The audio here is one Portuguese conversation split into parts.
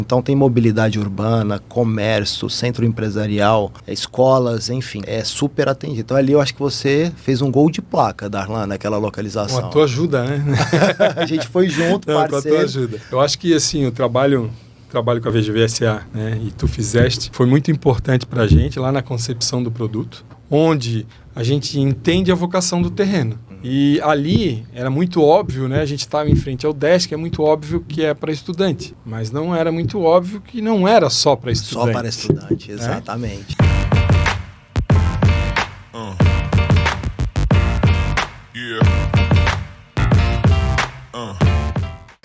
Então tem mobilidade urbana, comércio, centro empresarial, escolas, enfim, é super atendido. Então ali eu acho que você fez um gol de placa, Darlan, naquela localização. Com a tua ajuda, né? A gente foi junto, Não, parceiro. com a tua ajuda. Eu acho que assim, o trabalho com a VGV SA, né, e tu fizeste, foi muito importante para a gente lá na concepção do produto, onde a gente entende a vocação do terreno. E ali era muito óbvio, né? A gente estava em frente ao desk, é muito óbvio que é para estudante, mas não era muito óbvio que não era só para estudante. Só para estudante, exatamente.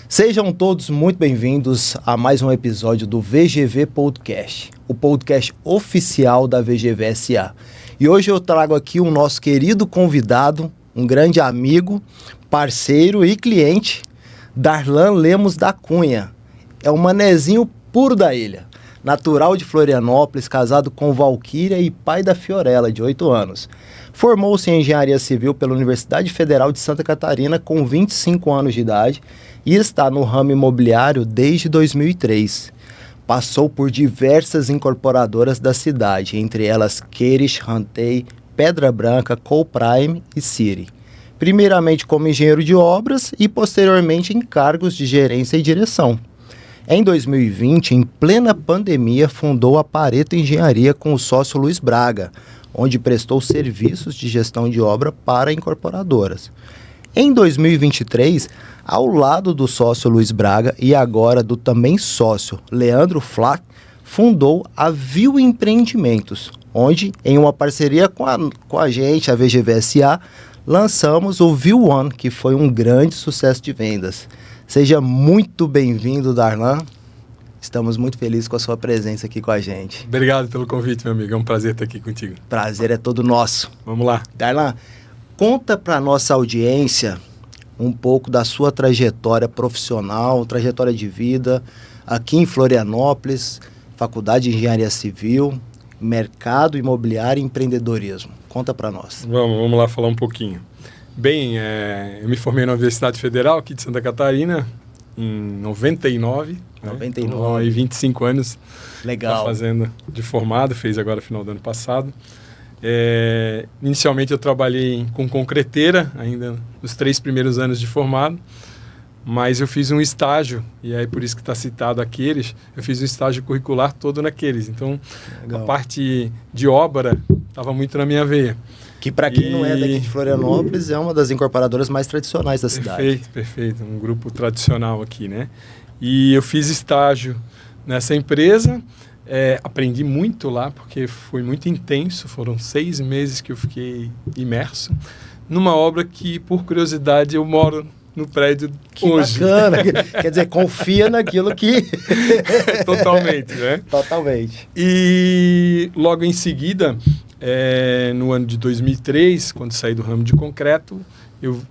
Sejam todos muito bem-vindos a mais um episódio do VGV Podcast, o podcast oficial da VGV SA. E hoje eu trago aqui o nosso querido convidado, um grande amigo, parceiro e cliente, Darlan Lemos da Cunha. É um manezinho puro da ilha, natural de Florianópolis, casado com Valquíria e pai da Fiorella, de 8 anos. Formou-se em Engenharia Civil pela Universidade Federal de Santa Catarina com 25 anos de idade e está no ramo imobiliário desde 2003. Passou por diversas incorporadoras da cidade, entre elas Queires, Rantei, Pedra Branca, Colprime e City. Primeiramente como engenheiro de obras e posteriormente em cargos de gerência e direção. Em 2020, em plena pandemia, fundou a Pareto Engenharia com o sócio Luiz Braga, onde prestou serviços de gestão de obra para incorporadoras. Em 2023, ao lado do sócio Luiz Braga e agora do também sócio Leandro Flack, fundou a Viu Empreendimentos, onde, em uma parceria com a gente, a VGV SA, lançamos o Viu One, que foi um grande sucesso de vendas. Seja muito bem-vindo, Darlan. Estamos muito felizes com a sua presença aqui com a gente. Obrigado pelo convite, meu amigo. É um prazer estar aqui contigo. Prazer é todo nosso. Vamos lá. Darlan, conta para nossa audiência um pouco da sua trajetória profissional, trajetória de vida aqui em Florianópolis, Faculdade de Engenharia Civil, mercado imobiliário e empreendedorismo. Conta para nós. Vamos lá falar um pouquinho. Bem, eu me formei na Universidade Federal aqui de Santa Catarina em 99. 99. Né? Então, aí 25 anos. Legal. Fazendo de formado, fez agora final do ano passado. Inicialmente eu trabalhei com concreteira, ainda nos 3 primeiros anos de formado, mas eu fiz um estágio, e aí por isso que está citado aqueles, eu fiz um estágio curricular todo naqueles. Então, legal. A parte de obra estava muito na minha veia. Que para quem não é daqui de Florianópolis, é uma das incorporadoras mais tradicionais da cidade. Perfeito. Um grupo tradicional aqui, né? E eu fiz estágio nessa empresa, aprendi muito lá, porque foi muito intenso, foram 6 meses que eu fiquei imerso numa obra que, por curiosidade, eu moro no prédio que hoje. Bacana! Quer dizer, confia naquilo que... Totalmente, né? Totalmente. E logo em seguida, no ano de 2003, quando saí do ramo de concreto, eu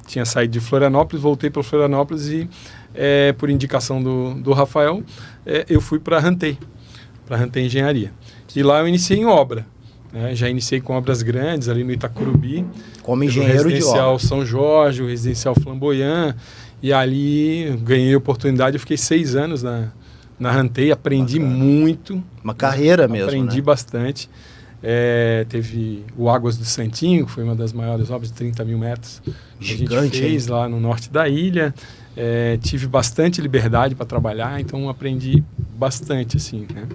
tinha saído de Florianópolis, voltei para Florianópolis e, por indicação do Rafael, eu fui para Rantei Engenharia. E lá eu iniciei em obra. Já iniciei com obras grandes ali no Itacurubi. Como engenheiro de obra. Residencial São Jorge, o Residencial Flamboyant. E ali ganhei a oportunidade, eu fiquei 6 anos na Rantei, aprendi muito. Uma carreira mesmo, aprendi bastante. Teve o Águas do Santinho, que foi uma das maiores obras de 30 mil metros. Gigante, que a gente fez lá no norte da ilha. Tive bastante liberdade para trabalhar, então aprendi bastante, assim, né?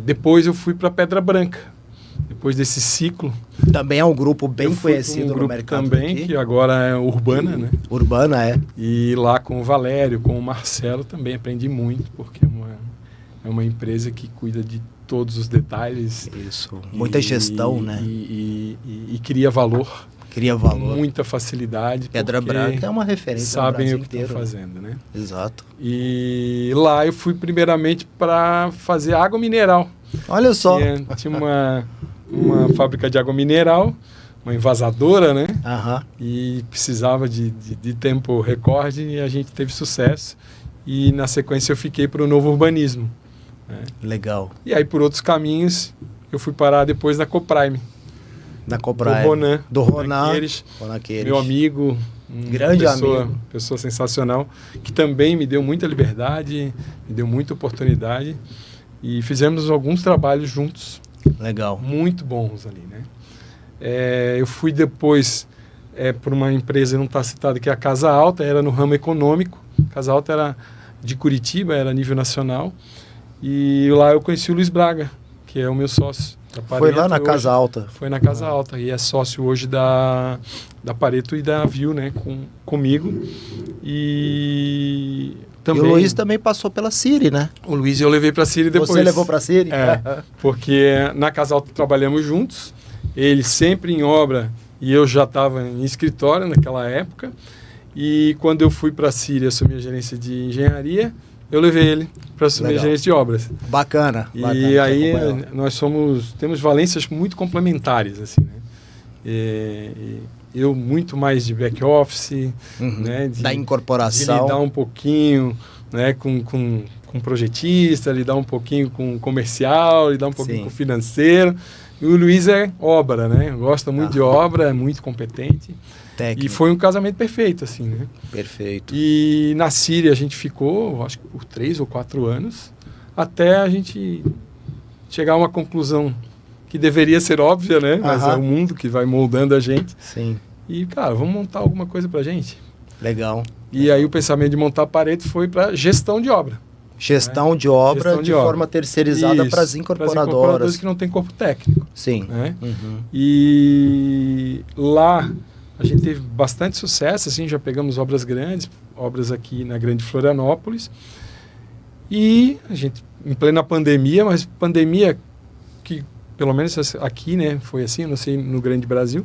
Depois eu fui para Pedra Branca. Depois desse ciclo. Também é um grupo bem conhecido no mercado também, aqui. Que agora é Urbana, né? Urbana, é. E lá com o Valério, com o Marcelo também aprendi muito, porque é uma empresa que cuida de todos os detalhes. Isso. Muita gestão, né? E cria valor. Cria valor. Muita facilidade. Pedra Branca é uma referência. Sabem no o que Brasil estão inteiro, fazendo, né? Exato. E lá eu fui primeiramente para fazer água mineral. Olha só. Tinha uma fábrica de água mineral, uma envasadora, né? Aham. E precisava de tempo recorde e a gente teve sucesso. E na sequência eu fiquei para o novo urbanismo. Né? Legal. E aí por outros caminhos eu fui parar depois na Coprime. Na Coprime. Do Ronan. Do Ronan. Meu amigo, Grande amigo. Pessoa sensacional, que também me deu muita liberdade, me deu muita oportunidade. E fizemos alguns trabalhos juntos. Legal. Muito bons ali, né? Eu fui depois por uma empresa, não está citada, que é a Casa Alta, era no ramo econômico. A Casa Alta era de Curitiba, era a nível nacional. E lá eu conheci o Luiz Braga, que é o meu sócio. Foi lá na Casa Alta? Foi na Casa Alta. E é sócio hoje da Pareto e da Viu, né? Comigo. E também... E o Luiz também passou pela Siri, né? O Luiz eu levei para a Siri depois. Você levou para a Siri? Porque na Casa Alta trabalhamos juntos. Ele sempre em obra e eu já estava em escritório naquela época. E quando eu fui para a Siri assumir a gerência de engenharia, eu levei ele para assumir a gerência de obras. Bacana. E aí nós temos valências muito complementares, assim, né? Eu muito mais de back office, né? Da incorporação. De lidar um pouquinho, né? com projetista, lidar um pouquinho com comercial, lidar um pouquinho com financeiro. E o Luiz é obra, né? Gosta muito de obra, é muito competente. Técnico. E foi um casamento perfeito, assim, né? Perfeito. E na Síria a gente ficou, acho que por 3 ou 4 anos, até a gente chegar a uma conclusão que deveria ser óbvia, né? Mas é o mundo que vai moldando a gente. Sim. E, cara, vamos montar alguma coisa pra gente. Legal. E aí o pensamento de montar a Pareto foi para gestão de obra. Gestão de obra Gestão de forma terceirizada para as incorporadoras. Que não tem corpo técnico. Sim. Né? E lá a gente teve bastante sucesso, assim, já pegamos obras grandes, obras aqui na Grande Florianópolis. E a gente, em plena pandemia, mas pandemia que, pelo menos aqui, né, foi assim, não sei no Grande Brasil,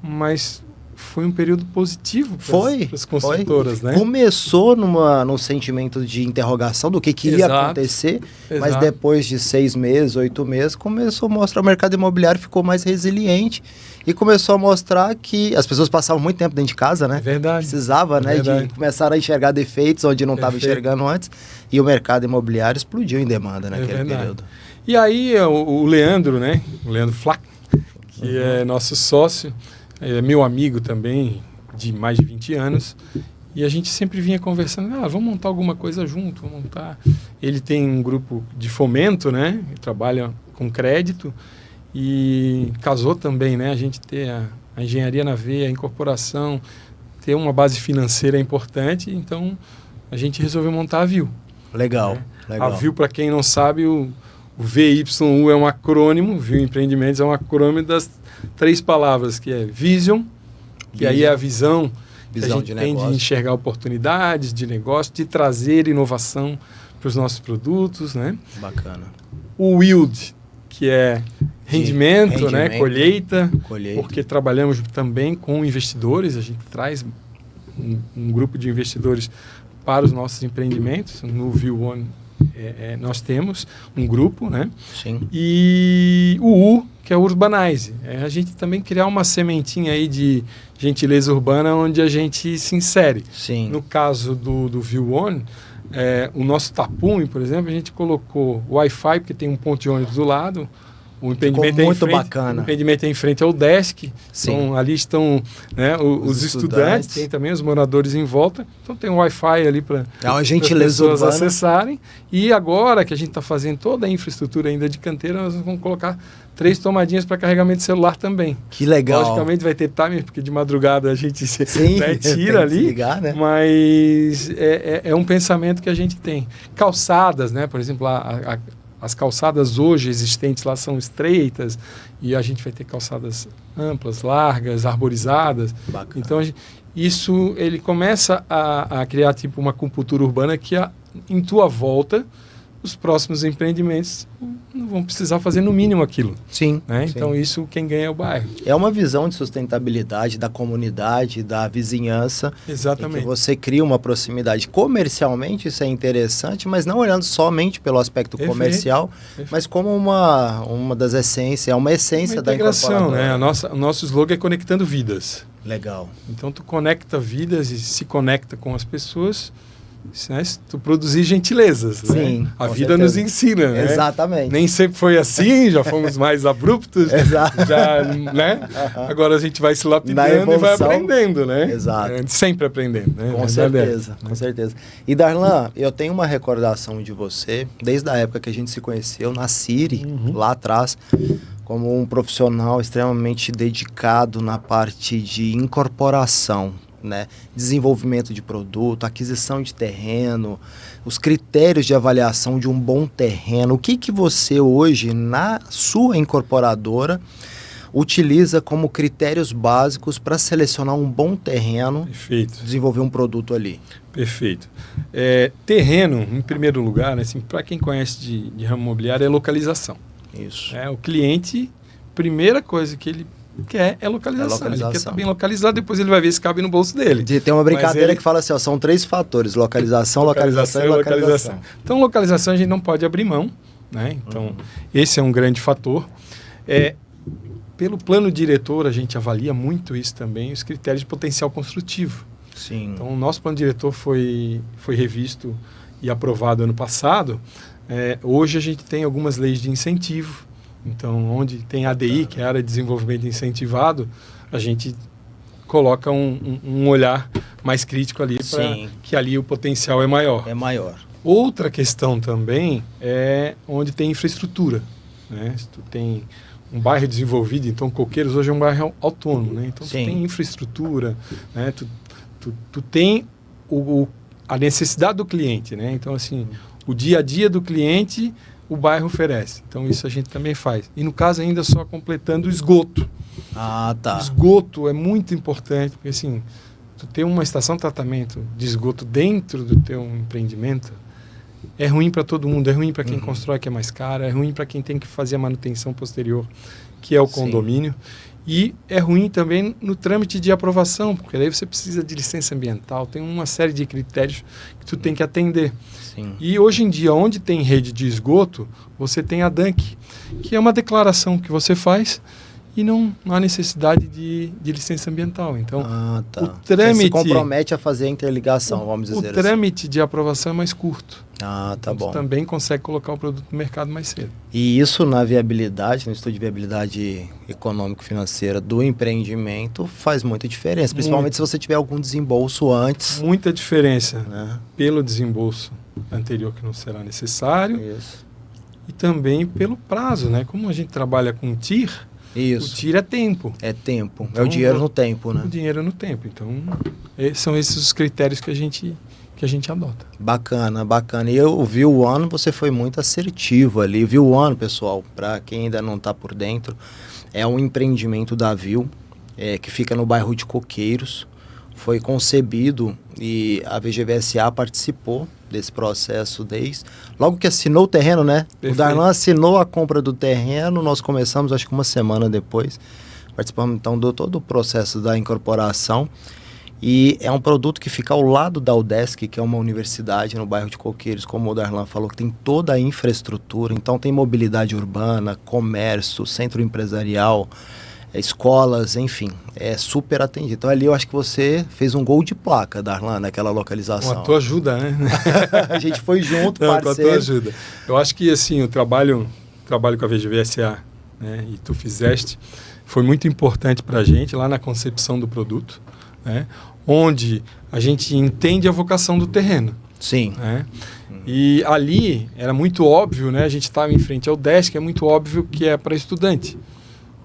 mas foi um período positivo para as construtoras, né? Começou num sentimento de interrogação do que ia acontecer, mas depois de 6 meses, 8 meses, começou a mostrar o mercado imobiliário ficou mais resiliente e começou a mostrar que as pessoas passavam muito tempo dentro de casa, né? É verdade. Precisava, né, de começar a enxergar defeitos onde não estava enxergando antes e o mercado imobiliário explodiu em demanda naquele período. E aí o Leandro, né? O Leandro Flack, que é nosso sócio, é meu amigo também, de mais de 20 anos. E a gente sempre vinha conversando, vamos montar alguma coisa junto, vamos montar. Ele tem um grupo de fomento, né? Ele trabalha com crédito e casou também, né? A gente ter a engenharia na veia, a incorporação, ter uma base financeira é importante. Então, a gente resolveu montar a Viu. Legal, né? legal. A Viu, para quem não sabe, o VYU é um acrônimo, Viu Empreendimentos é um acrônimo das 3 palavras, que é Vision, que aí é a visão que a gente tem de enxergar oportunidades de negócio, de trazer inovação para os nossos produtos, né? Bacana. O Yield, que é rendimento, né? Colheita, porque trabalhamos também com investidores, a gente traz um grupo de investidores para os nossos empreendimentos. No Viu One nós temos um grupo, né? Sim. E o U, que é o Urbanize. A gente também criar uma sementinha aí de gentileza urbana onde a gente se insere. Sim. No caso do Viu One, o nosso tapume, por exemplo, a gente colocou Wi-Fi, porque tem um ponto de ônibus do lado. O empreendimento ficou muito bacana. O empreendimento é em frente ao desk. Sim. Então, ali estão, né, os estudantes, tem também os moradores em volta. Então, tem um Wi-Fi ali para as pessoas acessarem. E agora que a gente está fazendo toda a infraestrutura ainda de canteira, nós vamos colocar 3 tomadinhas para carregamento de celular também. Que legal. Logicamente vai ter timer, porque de madrugada a gente tira ali. Ligar, né? Mas é um pensamento que a gente tem. Calçadas, né? Por exemplo, as calçadas hoje existentes lá são estreitas e a gente vai ter calçadas amplas, largas, arborizadas. Bacana. Então, isso ele começa a criar tipo uma acupuntura urbana que em tua volta os próximos empreendimentos não vão precisar fazer no mínimo aquilo. Sim. Né? Sim. Então, isso quem ganha é o bairro. É uma visão de sustentabilidade da comunidade, da vizinhança. Exatamente. Em que você cria uma proximidade. Comercialmente, isso é interessante, mas não olhando somente pelo aspecto comercial, mas como uma das essências, é uma essência da incorporadora. Né? O nosso slogan é conectando vidas. Legal. Então, tu conecta vidas e se conecta com as pessoas né, se tu produzir gentilezas. Sim, né? A vida certeza. nos ensina. Né? Exatamente. Nem sempre foi assim, já fomos mais abruptos. Exato. Já, né? Agora a gente vai se lapidando e vai aprendendo, né? Exato. Sempre aprendendo. Né? Com certeza, com certeza. E Darlan, eu tenho uma recordação de você, desde a época que a gente se conheceu, na Siri, lá atrás, como um profissional extremamente dedicado na parte de incorporação, né? Desenvolvimento de produto, aquisição de terreno, os critérios de avaliação de um bom terreno. O que você hoje, na sua incorporadora, utiliza como critérios básicos para selecionar um bom terreno, Perfeito. Desenvolver um produto ali? Perfeito. Terreno, em primeiro lugar, né, assim, para quem conhece de ramo imobiliário, é localização. Isso. O cliente, primeira coisa que ele quer é localização. Ele quer estar bem localizado, depois ele vai ver se cabe no bolso dele. Tem uma brincadeira que fala assim, ó, são 3 fatores, localização e localização. Então, localização a gente não pode abrir mão, né? Então, esse é um grande fator. Pelo plano diretor, a gente avalia muito isso também, os critérios de potencial construtivo. Sim. Então, o nosso plano diretor foi revisto e aprovado ano passado. Hoje a gente tem algumas leis de incentivo. Então, onde tem ADI, que é a área de desenvolvimento incentivado, a gente coloca um olhar mais crítico ali, para que ali o potencial é maior. É maior. Outra questão também é onde tem infraestrutura. Né? Se tu tem um bairro desenvolvido, então Coqueiros hoje é um bairro autônomo. Né? Então, tu tem infraestrutura, né? Tu tem a necessidade do cliente. Né? Então, assim, o dia a dia do cliente, o bairro oferece. Então, isso a gente também faz. E, no caso, ainda só completando o esgoto. Ah, tá. O esgoto é muito importante, porque, assim, tu ter uma estação de tratamento de esgoto dentro do teu empreendimento é ruim para todo mundo. É ruim para quem constrói, que é mais caro. É ruim para quem tem que fazer a manutenção posterior, que é o condomínio. E é ruim também no trâmite de aprovação, porque daí você precisa de licença ambiental. Tem uma série de critérios que tu tem que atender. Sim. E hoje em dia, onde tem rede de esgoto, você tem a DANC, que é uma declaração que você faz e não há necessidade de licença ambiental. Então, o trâmite... Você se compromete a fazer a interligação, vamos dizer assim. O trâmite de aprovação é mais curto. Ah, tá bom. Você também consegue colocar o produto no mercado mais cedo. E isso na viabilidade, no estudo de viabilidade econômico-financeira do empreendimento faz muita diferença, principalmente se você tiver algum desembolso antes. Muita diferença, né? Pelo desembolso anterior que não será necessário. Isso. E também pelo prazo, né? Como a gente trabalha com TIR, isso. O TIR é tempo. É tempo. Então, é o dinheiro no tempo, né? O dinheiro no tempo. Então, são esses os critérios que a gente adota. Bacana, bacana. E eu vi o ano, você foi muito assertivo ali. Viu o ano, pessoal, para quem ainda não está por dentro, é um empreendimento da Viu, que fica no bairro de Coqueiros. Foi concebido e a VGVSA participou desse processo logo que assinou o terreno, né? Perfeito. O Darlan assinou a compra do terreno, nós começamos acho que uma semana depois, participamos então de todo o processo da incorporação. E é um produto que fica ao lado da UDESC, que é uma universidade no bairro de Coqueiros, como o Darlan falou, que tem toda a infraestrutura, então tem mobilidade urbana, comércio, centro empresarial, escolas, enfim, é super atendido. Então ali eu acho que você fez um gol de placa, Darlan, naquela localização. Com a tua ajuda, né? A gente foi junto, parceiro. Com a tua ajuda. Eu acho que assim, o trabalho com a VGVSA, né, e tu fizeste, foi muito importante para a gente lá na concepção do produto, né, onde a gente entende a vocação do terreno. Sim. Né? E ali era muito óbvio, né, a gente estava em frente ao desk, é muito óbvio que é para estudante.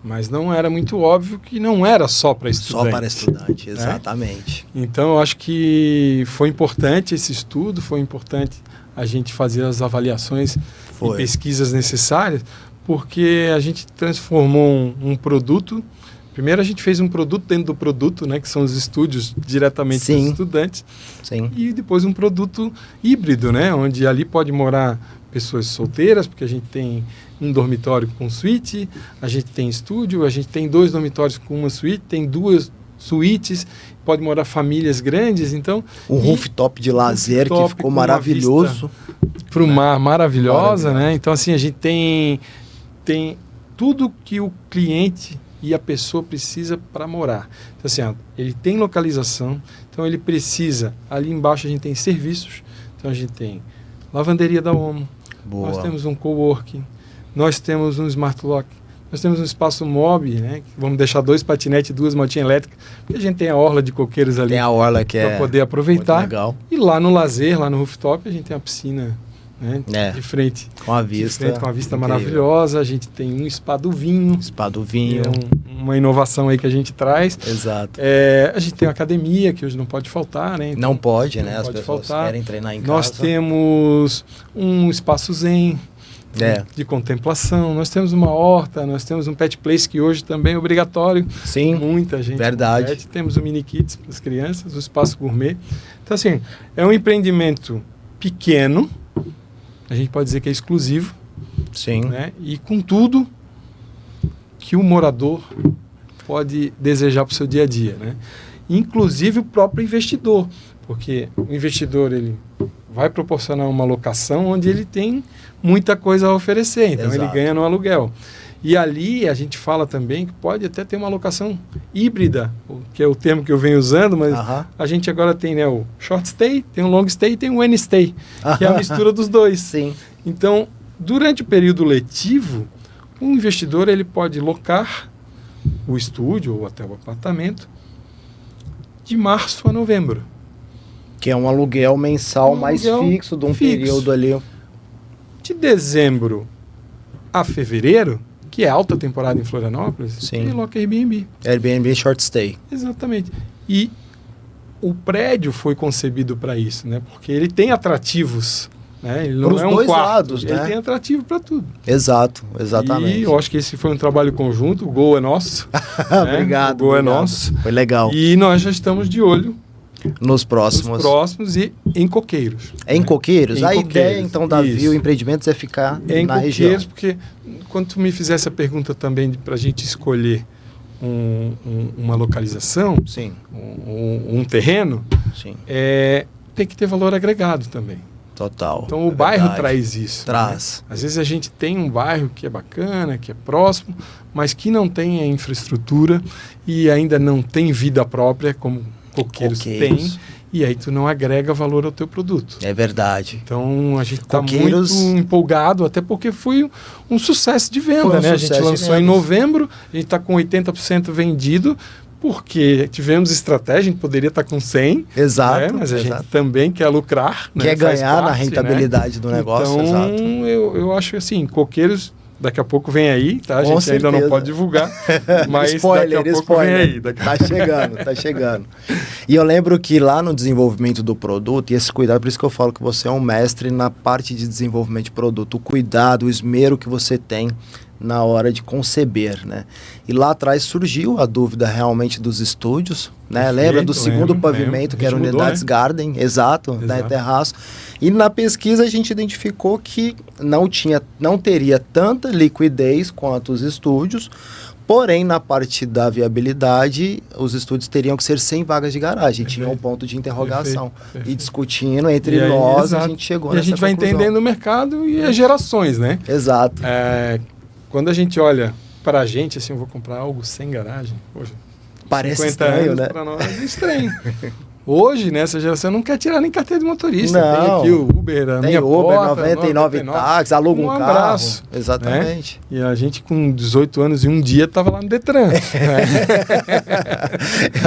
Mas não era muito óbvio que não era só para estudante. Só para estudante, exatamente. Né? Então, eu acho que foi importante esse estudo, foi importante a gente fazer as avaliações e pesquisas necessárias, porque a gente transformou um produto. Primeiro, a gente fez um produto dentro do produto, né, que são os estúdios diretamente dos estudantes. Sim. E depois um produto híbrido, né, onde ali pode morar pessoas solteiras, porque a gente tem um dormitório com suíte, a gente tem estúdio, a gente tem 2 dormitórios com uma suíte, tem 2 suítes, pode morar famílias grandes, então... Um rooftop de lazer que ficou maravilhoso. Para o mar, maravilhosa, né? Então, assim, a gente tem tudo que o cliente e a pessoa precisa para morar. Então, assim, ele tem localização, Então ele precisa, ali embaixo a gente tem serviços, então a gente tem lavanderia da Omo, Boa. Nós temos um coworking, nós temos um smart lock, nós temos um espaço mob, né? Vamos deixar 2 patinetes e 2 motinhas elétricas, porque a gente tem a orla de coqueiros ali. Tem a orla que para poder aproveitar. Muito legal. E lá no lazer, lá no rooftop, a gente tem a piscina, né? De frente. Com a vista. De frente, com a vista incrível. Maravilhosa. A gente tem um spa do vinho. Spa do vinho. Uma inovação aí que a gente traz. Exato. A gente tem uma academia, que hoje não pode faltar, né? Então, não pode, né? Não As pode pessoas faltar. querem treinar em Nós casa. temos um espaço zen, de contemplação. Nós temos uma horta, nós temos um pet place que hoje também é obrigatório. Sim, muita gente. verdade. Pet. Temos o mini kits para as crianças, o espaço gourmet. Então, assim, é um empreendimento pequeno, a gente pode dizer que é exclusivo, Sim. né? E com tudo que o morador pode desejar para o seu dia a dia, né? Inclusive o próprio investidor, porque o investidor ele vai proporcionar uma locação onde ele tem muita coisa a oferecer, então Exato. ele ganha no aluguel. E ali a gente fala também que pode até ter uma locação híbrida, que é o termo que eu venho usando, mas a gente agora tem, né, o short stay, tem o long stay e tem o N stay, que é a mistura dos dois. Sim. Então, durante o período letivo, o investidor ele pode locar o estúdio ou até o apartamento de março a novembro. Que é um aluguel mensal mais aluguel fixo, de um fixo. período ali. De dezembro a fevereiro, que é alta temporada em Florianópolis, Sim. tem loca Airbnb. Airbnb short stay. Exatamente. E o prédio foi concebido para isso, né? Porque ele tem atrativos, né? Ele não Pros é um dois quarto, lados, ele né? tem atrativo para tudo. Exato, exatamente. E eu acho que esse foi um trabalho conjunto, o gol é nosso. Obrigado. O gol obrigado. é nosso. Foi legal. E nós já estamos de olho Nos próximos. nos próximos e em Coqueiros. É em Coqueiros? Em A Coqueiros, ideia, então, da isso. Viu Empreendimentos é ficar É em na Coqueiros, região. porque quando tu me fizesse a pergunta também para a gente escolher uma localização, Sim, um terreno, sim. tem que ter valor agregado também. Total. Então o bairro traz isso. Traz. Né? Às vezes a gente tem um bairro que é bacana, que é próximo, mas que não tem a infraestrutura e ainda não tem vida própria, como Coqueiros tem. E aí tu não agrega valor ao teu produto. É verdade. Então a gente está Coqueiros... muito empolgado, até porque foi um sucesso de venda, Foi um né? A sucesso gente de lançou em vendas. novembro, a gente está com 80% vendido, porque tivemos estratégia, a gente poderia estar com 100%, Exato. né? Mas a exato. gente também quer lucrar. Quer né? Faz ganhar na parte, rentabilidade do negócio, então, exato. Eu acho assim, Coqueiros daqui a pouco vem aí, tá? A Com gente ainda não certeza. pode divulgar, mas Spoiler, daqui a pouco spoiler. vem aí. Tá chegando, tá chegando. E eu lembro que lá no desenvolvimento do produto, e esse cuidado, por isso que eu falo que você é um mestre na parte de desenvolvimento de produto, o cuidado, o esmero que você tem na hora de conceber, né? E lá atrás surgiu a dúvida realmente dos estúdios, né? Perfeito, Lembra do segundo lembro. pavimento, que era A gente Unidades mudou, né? Garden, exato, né? Terraço. E na pesquisa a gente identificou que não teria tanta liquidez quanto os estúdios, porém na parte da viabilidade, os estúdios teriam que ser 100 vagas de garagem, tinha um ponto de interrogação. Perfeito. E discutindo entre E aí, nós, exato. a gente chegou E nessa a gente vai conclusão. entendendo o mercado e as gerações, né? Exato. Quando a gente olha para a gente, assim, eu vou comprar algo sem garagem, poxa, Parece 50 estranho, anos né? para nós é estranho. Hoje, nessa geração, não quer tirar nem carteira de motorista. Não. Tem aqui o Uber, a Tem minha Uber, porta, 99 táxis, aluga um carro. abraço. Exatamente. Né? E a gente com 18 anos e um dia estava lá no Detran. Né?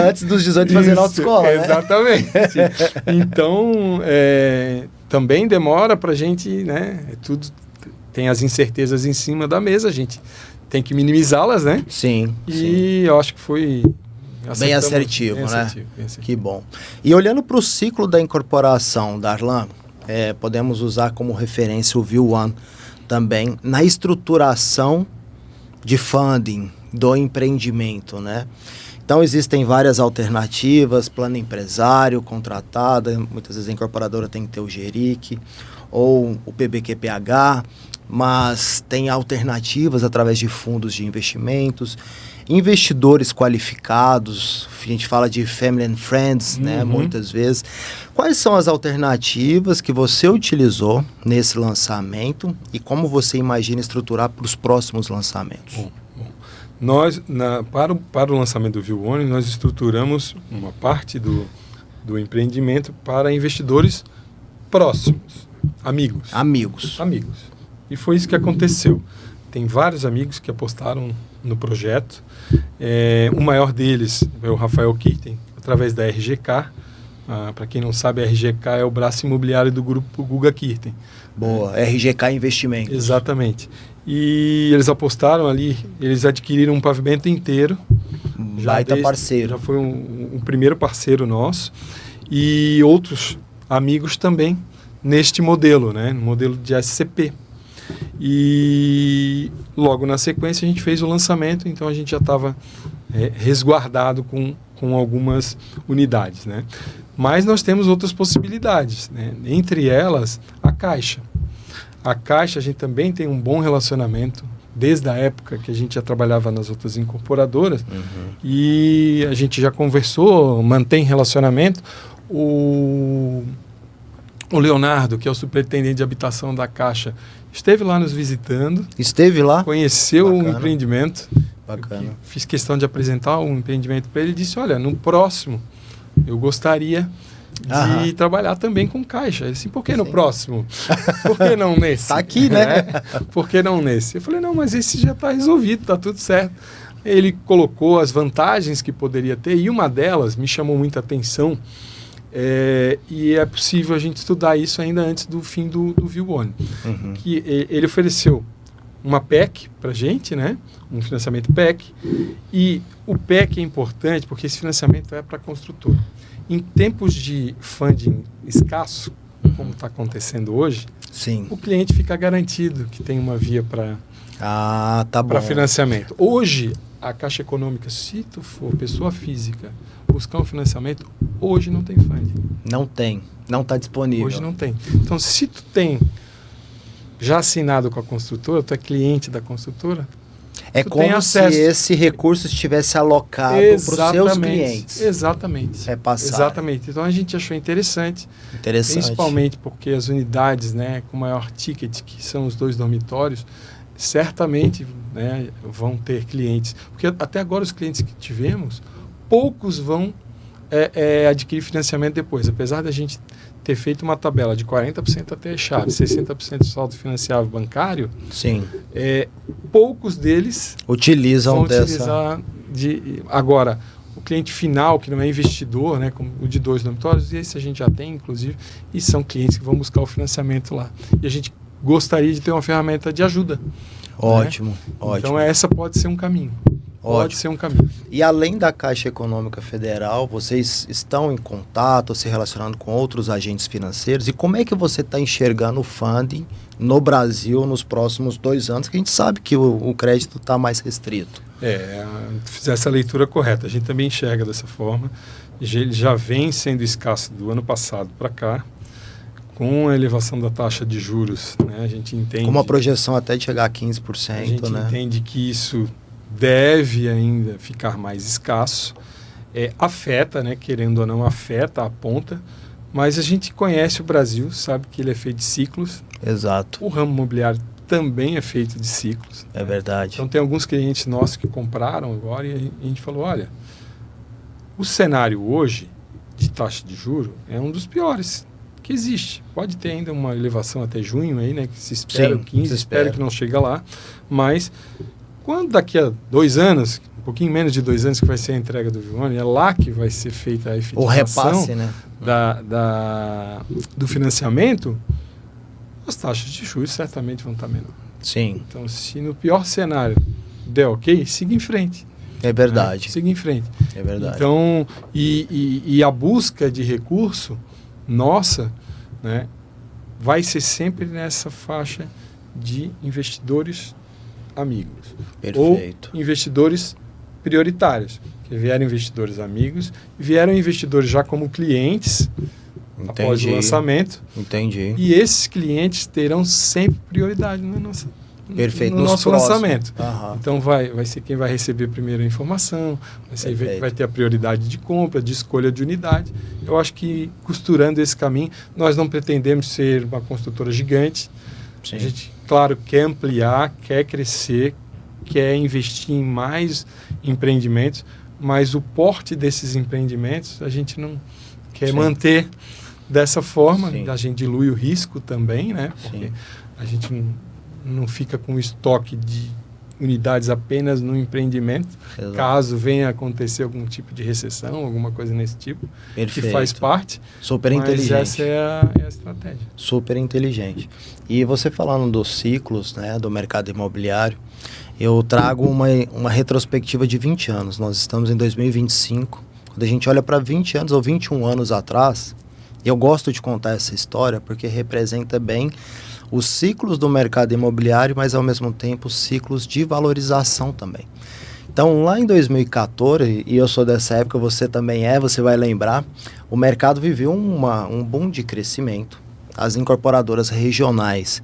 Antes dos 18 fazendo autoescola, né? Exatamente. Então, também demora para a gente, né? Tudo tem as incertezas em cima da mesa, a gente tem que minimizá-las, né? Sim. E eu acho que foi... Bem assertivo, bem né? assertivo. Que bom. E olhando para o ciclo da incorporação, Darlan, podemos usar como referência o View One também na estruturação de funding do empreendimento, né? Então existem várias alternativas, plano empresário, contratada, muitas vezes a incorporadora tem que ter o GERIC ou o PBQPH, mas tem alternativas através de fundos de investimentos, investidores qualificados, a gente fala de family and friends, né, muitas vezes. Quais são as alternativas que você utilizou nesse lançamento e como você imagina estruturar para os próximos lançamentos? Bom. Nós, para o lançamento do View One, nós estruturamos uma parte do do empreendimento para investidores próximos, amigos. Amigos. E foi isso que aconteceu. Tem vários amigos que apostaram no projeto. O maior deles é o Rafael Kirten, através da RGK. Para quem não sabe, a RGK é o braço imobiliário do grupo Guga Kirten. Boa, RGK Investimentos. Exatamente. E eles apostaram ali, eles adquiriram um pavimento inteiro. Baita parceiro. Já foi um primeiro parceiro nosso. E outros amigos também neste modelo, né? No modelo de SCP. E logo na sequência a gente fez o lançamento, então a gente já estava resguardado com algumas unidades, né? Mas nós temos outras possibilidades, né? Entre elas, a Caixa. A Caixa, a gente também tem um bom relacionamento, desde a época que a gente já trabalhava nas outras incorporadoras, e a gente já conversou, mantém relacionamento. O Leonardo, que é o superintendente de habitação da Caixa, esteve lá nos visitando. Esteve lá? Conheceu o empreendimento. Bacana. Fiz questão de apresentar um empreendimento para ele e disse, olha, no próximo eu gostaria de trabalhar também com Caixa. Ele disse, por que no próximo? Por que não nesse? Está aqui, né? Por que não nesse? Eu falei, não, mas esse já está resolvido, está tudo certo. Ele colocou as vantagens que poderia ter e uma delas me chamou muita atenção. E é possível a gente estudar isso ainda antes do fim do Viewone. Que ele ofereceu uma PEC para a gente, né? Um financiamento PEC. E o PEC é importante porque esse financiamento é para a construtora. Em tempos de funding escasso, como está acontecendo hoje, sim, o cliente fica garantido que tem uma via para financiamento. Hoje, a Caixa Econômica, se tu for pessoa física, buscar um financiamento, hoje não tem funding. Não está disponível. Hoje não tem. Então, se tu tem já assinado com a construtora, tu é cliente da construtora, é como se esse recurso estivesse alocado para os seus clientes. Exatamente. Repassar. Exatamente. Então, a gente achou interessante. Principalmente porque as unidades, né, com maior ticket, que são os 2 dormitórios, certamente, né, vão ter clientes. Porque até agora os clientes que tivemos, poucos vão adquirir financiamento depois. Apesar da gente ter feito uma tabela de 40% até a chave, 60% de saldo financiável bancário, sim, poucos deles utilizam Agora, o cliente final, que não é investidor, né, como o de 2 dormitórios, esse a gente já tem, inclusive, e são clientes que vão buscar o financiamento lá. E a gente gostaria de ter uma ferramenta de ajuda. Ótimo, né? ótimo. Então, essa pode ser um caminho. Pode ser um caminho. E além da Caixa Econômica Federal, vocês estão em contato, se relacionando com outros agentes financeiros? E como é que você está enxergando o funding no Brasil nos próximos 2 anos? Que a gente sabe que o crédito está mais restrito. Fizer essa leitura correta. A gente também enxerga dessa forma. Ele já vem sendo escasso do ano passado para cá. Com a elevação da taxa de juros, né, a gente entende... Com uma projeção até de chegar a 15%, a gente entende que isso deve ainda ficar mais escasso. Afeta, né, querendo ou não, afeta a ponta, mas a gente conhece o Brasil, sabe que ele é feito de ciclos. Exato. O ramo imobiliário também é feito de ciclos. É verdade. Então tem alguns clientes nossos que compraram agora e a gente falou, olha, o cenário hoje de taxa de juros é um dos piores que existe. Pode ter ainda uma elevação até junho aí, né? Que se espera o 15, espera que não chega lá. Mas quando daqui a 2 anos, um pouquinho menos de 2 anos que vai ser a entrega do Viewone, é lá que vai ser feita a efetivação, o repasse, né, do financiamento, as taxas de juros certamente vão estar menor. Sim. Então, se no pior cenário der ok, siga em frente. É verdade. Né? Siga em frente. É verdade. Então, e a busca de recurso nossa, né, vai ser sempre nessa faixa de investidores amigos. Perfeito. Ou investidores prioritários. Que vieram investidores amigos, vieram investidores já como clientes. Entendi. Após o lançamento. Entendi. E esses clientes terão sempre prioridade no nosso lançamento. Então vai ser quem vai receber primeiro a informação, vai ter a prioridade de compra, de escolha de unidade. Eu acho que costurando esse caminho, nós não pretendemos ser uma construtora gigante. Sim. A gente, claro, quer ampliar, quer crescer, quer investir em mais empreendimentos, mas o porte desses empreendimentos a gente quer manter dessa forma, Sim. a gente dilui o risco também, né? Porque Sim. a gente não fica com estoque de unidades apenas no empreendimento, Exato. caso venha acontecer algum tipo de recessão, alguma coisa nesse tipo, Perfeito. que faz parte. Super mas inteligente. essa é a estratégia. Super inteligente. E você falando dos ciclos, né, do mercado imobiliário, eu trago uma retrospectiva de 20 anos. Nós estamos em 2025. Quando a gente olha para 20 anos ou 21 anos atrás, eu gosto de contar essa história porque representa bem os ciclos do mercado imobiliário, mas ao mesmo tempo os ciclos de valorização também. Então, lá em 2014, e eu sou dessa época, você também você vai lembrar, o mercado viveu um boom de crescimento. As incorporadoras regionais,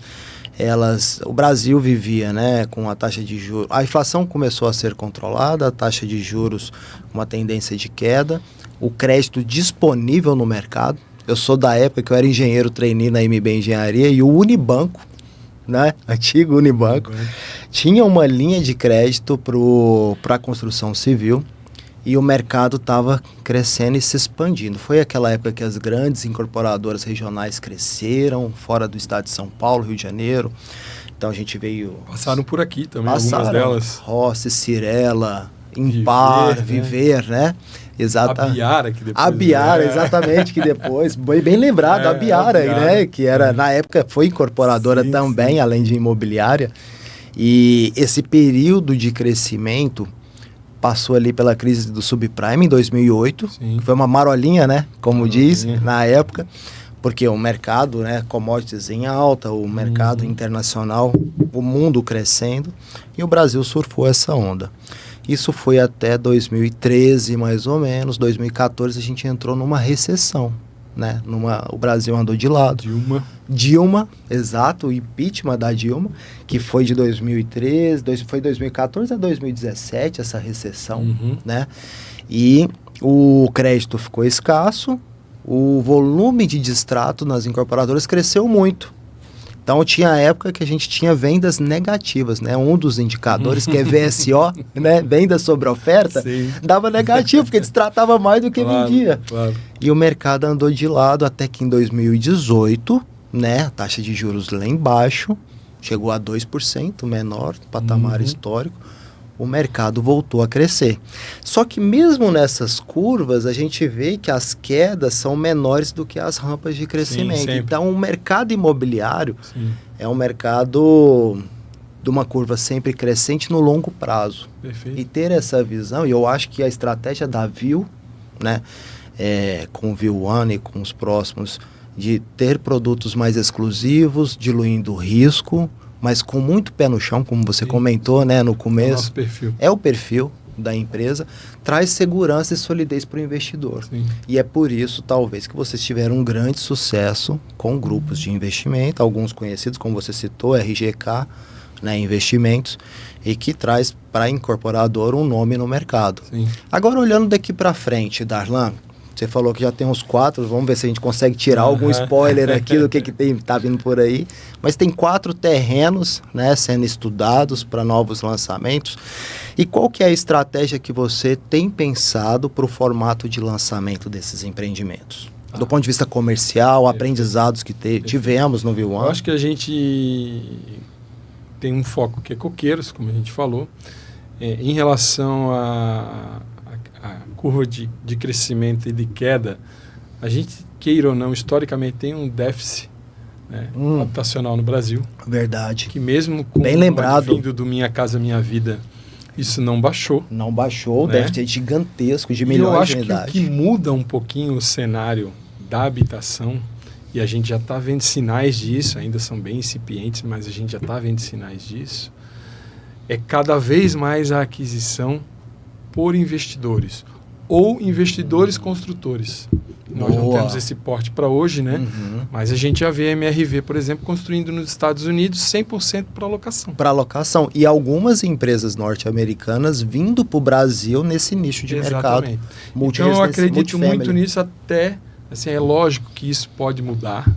o Brasil vivia, né, com a taxa de juros, a inflação começou a ser controlada, a taxa de juros com uma tendência de queda, o crédito disponível no mercado. Eu sou da época que eu era engenheiro trainee na MB Engenharia e o Unibanco, né, antigo Unibanco, tinha uma linha de crédito para a construção civil e o mercado estava crescendo e se expandindo. Foi aquela época que as grandes incorporadoras regionais cresceram, fora do estado de São Paulo, Rio de Janeiro. Então a gente veio... Passaram por aqui também, algumas delas. Rossi, Cirela, Impar, Viver, né? Exato. A Biara, que depois... A Biara, exatamente, que depois... Bem lembrado, a Biara, né? Que era, na época, foi incorporadora também, além de imobiliária. E esse período de crescimento passou ali pela crise do subprime em 2008, que foi uma marolinha, né? Como diz, na época. Porque o mercado, né? Commodities em alta, o mercado internacional, o mundo crescendo. E o Brasil surfou essa onda. Isso foi até 2013, mais ou menos. 2014 a gente entrou numa recessão, né? O Brasil andou de lado. Dilma, exato, o impeachment da Dilma, que foi de 2013, foi 2014 a 2017 essa recessão, né? E o crédito ficou escasso, o volume de distrato nas incorporadoras cresceu muito. Então, tinha época que a gente tinha vendas negativas, né? Um dos indicadores, que é VSO, né? Venda sobre oferta, dava negativo, porque destratava mais do que vendia. Claro. E o mercado andou de lado até que em 2018, né? A taxa de juros lá embaixo, chegou a 2%, menor, patamar histórico. O mercado voltou a crescer. Só que mesmo nessas curvas, a gente vê que as quedas são menores do que as rampas de crescimento. Então, o mercado imobiliário é um mercado de uma curva sempre crescente no longo prazo. Perfeito. E ter essa visão, e eu acho que a estratégia da Viu, né, com o Viu One e com os próximos, de ter produtos mais exclusivos, diluindo o risco, mas com muito pé no chão, como você comentou, né, no começo. É o nosso perfil. É o perfil da empresa, traz segurança e solidez para o investidor. E é por isso, talvez, que vocês tiveram um grande sucesso com grupos de investimento, alguns conhecidos, como você citou, RGK, né, Investimentos, e que traz para a incorporadora um nome no mercado. Agora, olhando daqui para frente, Darlan, você falou que já tem uns 4, vamos ver se a gente consegue tirar algum spoiler aqui do que tá vindo por aí. Mas tem 4 terrenos, né, sendo estudados para novos lançamentos. E qual que é a estratégia que você tem pensado para o formato de lançamento desses empreendimentos? Do ponto de vista comercial, aprendizados que tivemos no Viu One. Eu acho que a gente tem um foco que é coqueiros, como a gente falou. Em relação a curva de crescimento e de queda, a gente, queira ou não, historicamente tem um déficit, né, habitacional no Brasil. Verdade. Que mesmo com o advindo do Minha Casa Minha Vida, isso não baixou. Não baixou, né? Déficit gigantesco de milhões de unidades. Eu acho que o que muda um pouquinho o cenário da habitação, e a gente já está vendo sinais disso, ainda são bem incipientes, mas a gente já está vendo sinais disso, é cada vez mais a aquisição por investidores ou investidores construtores. Nós não temos esse porte para hoje, né? Mas a gente já vê a MRV, por exemplo, construindo nos Estados Unidos 100% para locação. Para locação. E algumas empresas norte-americanas vindo para o Brasil nesse nicho de mercado. Então eu acredito muito nisso, até, assim, é lógico que isso pode mudar,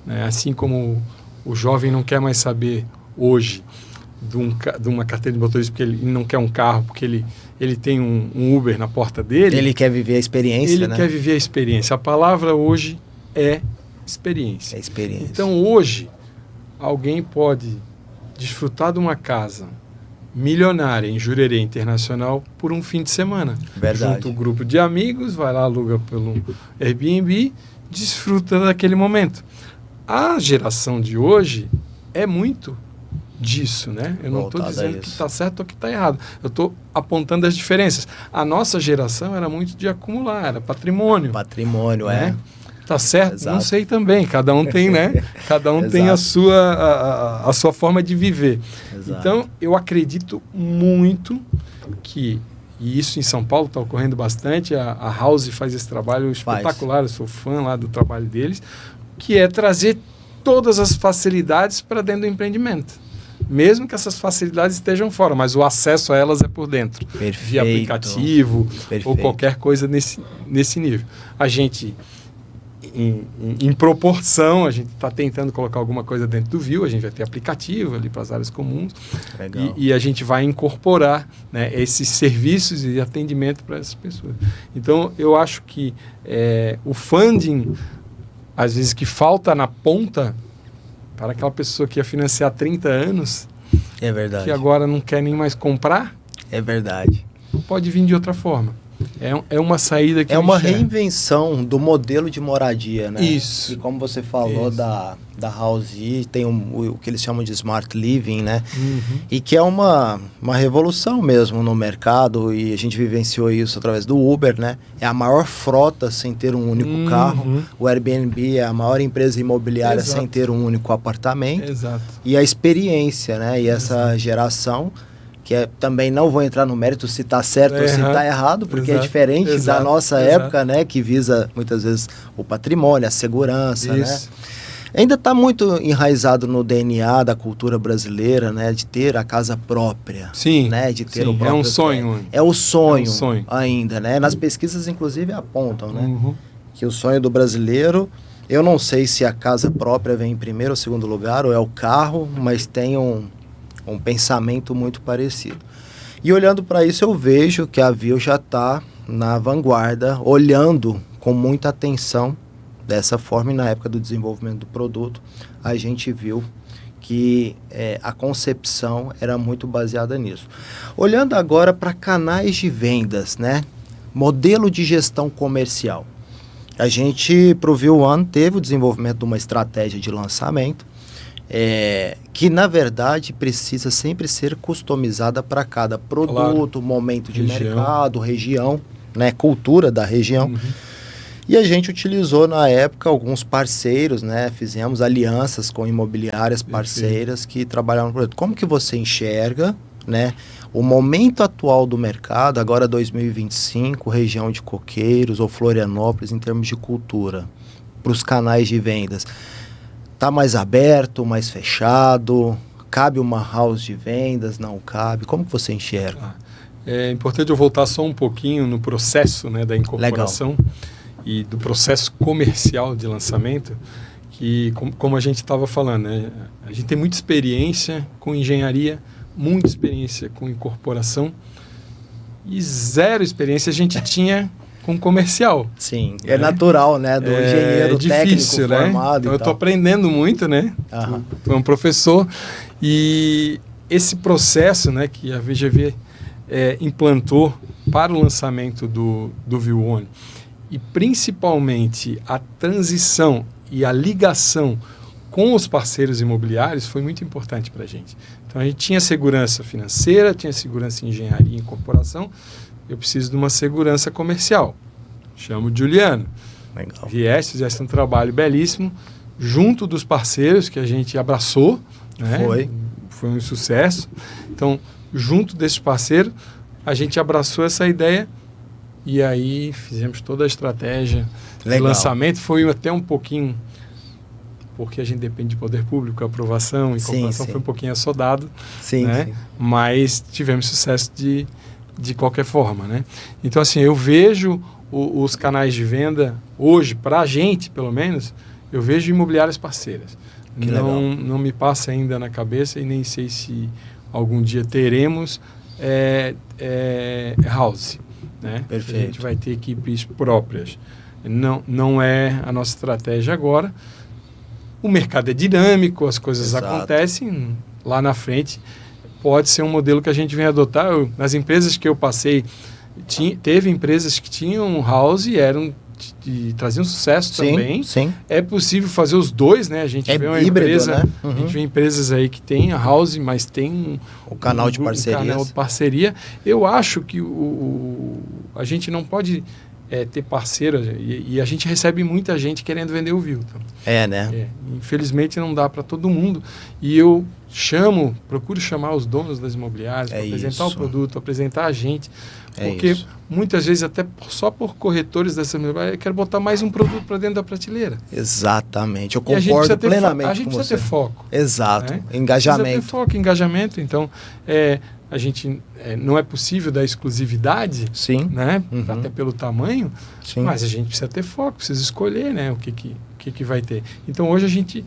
né? Assim como o jovem não quer mais saber hoje de uma carteira de motorista porque ele não quer um carro, porque ele tem um Uber na porta dele. Ele quer viver a experiência, Ele né? quer viver a experiência. A palavra hoje é experiência. É experiência. Então, hoje, alguém pode desfrutar de uma casa milionária em Jurerê Internacional por um fim de semana. Verdade. Junto um grupo de amigos, vai lá, aluga pelo Airbnb, desfruta daquele momento. A geração de hoje é muito disso, né? Eu não estou dizendo que está certo ou que está errado. Eu estou apontando as diferenças. A nossa geração era muito de acumular, era patrimônio. Patrimônio, né? Tá certo? Exato. Não sei também. Cada um tem, né? Cada um tem a sua forma de viver. Exato. Então, eu acredito muito que, e isso em São Paulo está ocorrendo bastante, a House faz esse trabalho espetacular, eu sou fã lá do trabalho deles, que é trazer todas as facilidades para dentro do empreendimento. Mesmo que essas facilidades estejam fora, mas o acesso a elas é por dentro. Perfeito. Via aplicativo. Perfeito. Ou qualquer coisa nesse nível. A gente, em proporção, a gente está tentando colocar alguma coisa dentro do View, a gente vai ter aplicativo ali para as áreas comuns. Legal. E a gente vai incorporar, né, esses serviços e atendimento para essas pessoas. Então, eu acho que o funding, às vezes, que falta na ponta para aquela pessoa que ia financiar há 30 anos, É verdade. que agora não quer nem mais comprar, É verdade. pode vir de outra forma. É uma saída que É uma enxergo. reinvenção do modelo de moradia, né? Isso. E como você falou Isso. da House, tem o que eles chamam de Smart Living, né? Uhum. E que é uma revolução mesmo no mercado, e a gente vivenciou isso através do Uber, né? É a maior frota sem ter um único carro. O Airbnb é a maior empresa imobiliária Exato. sem ter um único apartamento. Exato. E a experiência, né? E essa geração, que também não vou entrar no mérito se está certo ou se está errado, porque Exato. é diferente da Exato. nossa Exato. época, né? Que visa muitas vezes o patrimônio, a segurança, né? Isso. Ainda está muito enraizado no DNA da cultura brasileira, né? De ter a casa própria. Sim. Né? De ter Sim, o próprio... é um sonho. É o sonho, É um sonho. ainda, né? Nas pesquisas, inclusive, apontam, né? Uhum. Que o sonho do brasileiro... Eu não sei se a casa própria vem em primeiro ou segundo lugar, ou é o carro, mas tem um pensamento muito parecido. E olhando para isso, eu vejo que a View já está na vanguarda, olhando com muita atenção dessa forma, e na época do desenvolvimento do produto, a gente viu que a concepção era muito baseada nisso. Olhando agora para canais de vendas, né? Modelo de gestão comercial. A gente, para o View One, teve o desenvolvimento de uma estratégia de lançamento, que na verdade precisa sempre ser customizada para cada produto, Claro. momento de Região. mercado, região, né, cultura da região. Uhum. E a gente utilizou na época alguns parceiros, né, fizemos alianças com imobiliárias parceiras que trabalhavam no produto. Como que você enxerga, né, o momento atual do mercado, agora 2025, região de Coqueiros ou Florianópolis, em termos de cultura, para os canais de vendas? Está mais aberto, mais fechado? Cabe uma house de vendas? Não cabe? Como que você enxerga? É importante eu voltar só um pouquinho no processo, né, da incorporação e do processo comercial de lançamento, que como a gente estava falando, né, a gente tem muita experiência com engenharia, muita experiência com incorporação e zero experiência a gente tinha com comercial. Sim, é natural, né? Do engenheiro difícil, técnico formado, então, e eu estou aprendendo muito, né? Aham. Tu é um professor e esse processo, né, que a VGV implantou para o lançamento do View One, e principalmente a transição e a ligação com os parceiros imobiliários foi muito importante para a gente. Então a gente tinha segurança financeira, tinha segurança em engenharia e incorporação. Eu preciso de uma segurança comercial. Chamo o Juliano. Legal. Fizesse um trabalho belíssimo junto dos parceiros que a gente abraçou. Né? Foi um sucesso. Então, junto desses parceiros, a gente abraçou essa ideia e aí fizemos toda a estratégia de lançamento. Foi até um pouquinho, porque a gente depende de poder público, aprovação, incorporação, foi um pouquinho assodado. Sim, né? sim. Mas tivemos sucesso de qualquer forma, né? Então, assim, eu vejo os canais de venda hoje, para a gente, pelo menos, eu vejo imobiliárias parceiras. Não me passa ainda na cabeça e nem sei se algum dia teremos house, né? Perfeito. A gente vai ter equipes próprias. Não é a nossa estratégia agora. O mercado é dinâmico, as coisas Exato. acontecem lá na frente. Pode ser um modelo que a gente vem adotar. Nas empresas que eu passei, teve empresas que tinham house e traziam sucesso também. Sim. É possível fazer os dois, né? A gente vê uma híbrido, empresa, né? A gente vê empresas aí que tem a house, mas tem o canal de parcerias. Um canal de parceria. Eu acho que a gente não pode ter parceiros e a gente recebe muita gente querendo vender o Vilton. Né? Infelizmente não dá para todo mundo. E eu procuro chamar os donos das imobiliárias para apresentar o produto, apresentar a gente. Porque muitas vezes, até só por corretores dessa imobiliária, eu quero botar mais um produto para dentro da prateleira. Exatamente, eu concordo plenamente com você. A gente precisa ter foco. Exato, né? Engajamento. Precisa ter foco, engajamento. Então, a gente não é possível dar exclusividade, Sim. Né? Até pelo tamanho, Sim. Mas a gente precisa ter foco, precisa escolher, né? O que vai ter. Então, hoje a gente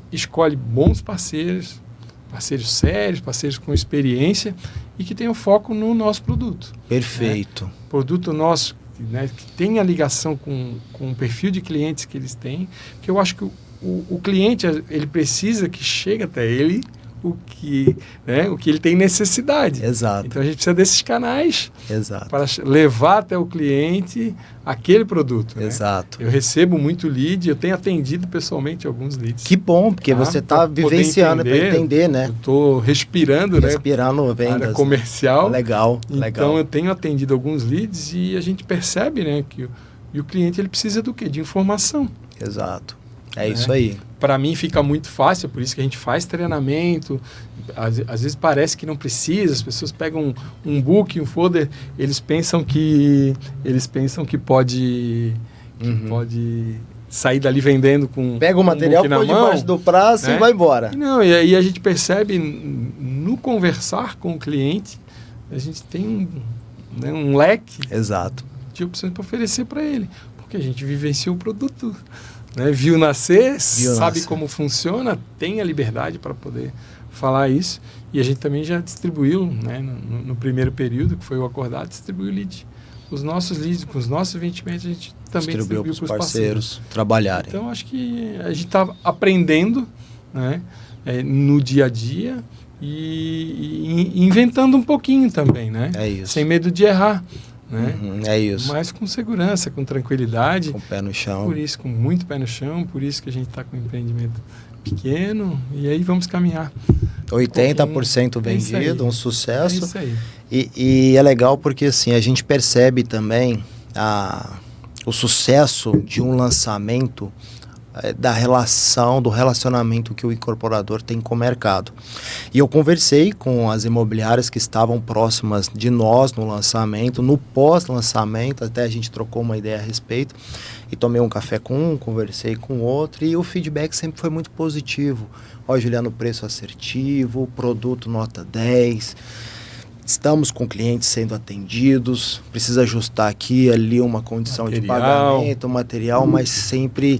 escolhe bons parceiros sérios, parceiros com experiência e que tenham foco no nosso produto. Perfeito. Né? Produto nosso, né, que tenha ligação com o perfil de clientes que eles têm, que eu acho que o cliente ele precisa que chegue até ele o que ele tem necessidade. Exato. Então a gente precisa desses canais. Exato. Para levar até o cliente aquele produto. Exato. Né? Eu recebo muito lead, eu tenho atendido pessoalmente alguns leads. Que bom, porque você está vivenciando para entender, né? Eu estou respirando, vendas, área comercial. Legal. Então eu tenho atendido alguns leads e a gente percebe, né, que o cliente ele precisa do quê? De informação. Exato. Isso aí. Para mim fica muito fácil, por isso que a gente faz treinamento. Às vezes parece que não precisa, as pessoas pegam um book, um folder, eles pensam que pode sair dali vendendo com pega o material, põe debaixo do braço, né? E vai embora. Não, e aí a gente percebe no conversar com o cliente, a gente tem um leque Exato. de opções para oferecer para ele, porque a gente vivencia o produto. Né? Viu nascer, sabe como funciona, tem a liberdade para poder falar isso. E a gente também já distribuiu, né, no primeiro período, que foi o acordado, distribuiu lead. Os nossos leads, com os nossos investimentos, a gente também distribuiu para os parceiros trabalharem. Então, acho que a gente está aprendendo, né, no dia a dia e inventando um pouquinho também, né? Sem medo de errar. Né? Mas com segurança, com tranquilidade. Com o pé no chão. Por isso, com muito pé no chão, por isso que a gente está com um empreendimento pequeno e aí vamos caminhar. 80% vendido, um sucesso. É isso aí. E é legal porque assim, a gente percebe também o sucesso de um lançamento do relacionamento que o incorporador tem com o mercado. E eu conversei com as imobiliárias que estavam próximas de nós no lançamento, no pós-lançamento, até a gente trocou uma ideia a respeito, e tomei um café com um, conversei com outro, e o feedback sempre foi muito positivo. Ó, Juliano, preço assertivo, produto nota 10, estamos com clientes sendo atendidos, precisa ajustar aqui e ali uma condição de pagamento, material, mas sempre